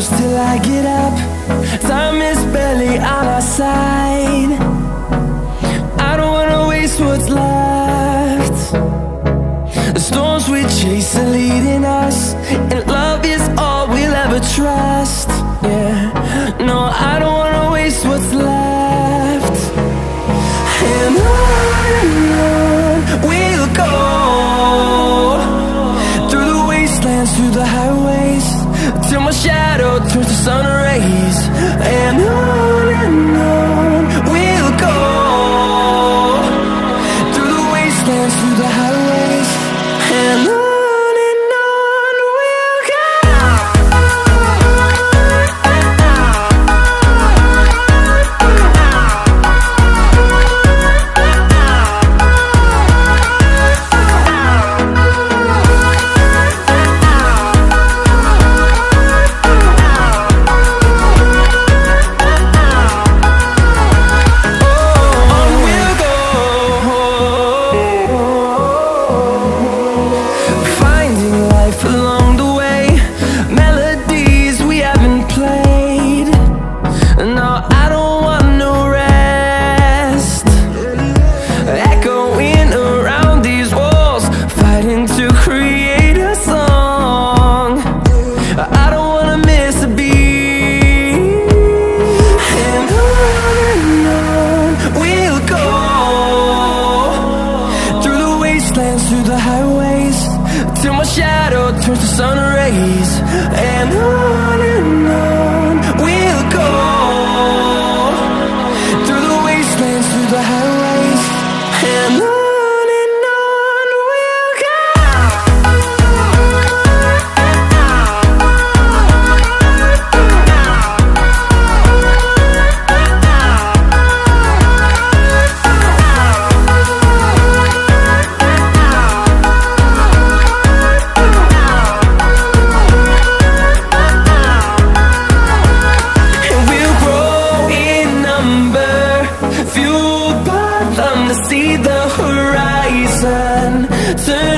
close till I get up. Time is barely on our side. I don't wanna waste what's left. The storms we chase are leading us, and love is all we'll ever trust. Yeah, no, I don't wanna waste what's left. And on we'll go, through the wastelands, through the highways, till my shadow turns to sun rays. And on we'll go, through the wastelands, through the highways, and on we'll go. Through the highways, till my shadow turns to sun rays. And on we'll go, through the wastelands, through the highways, and on we'll go. See the horizon turn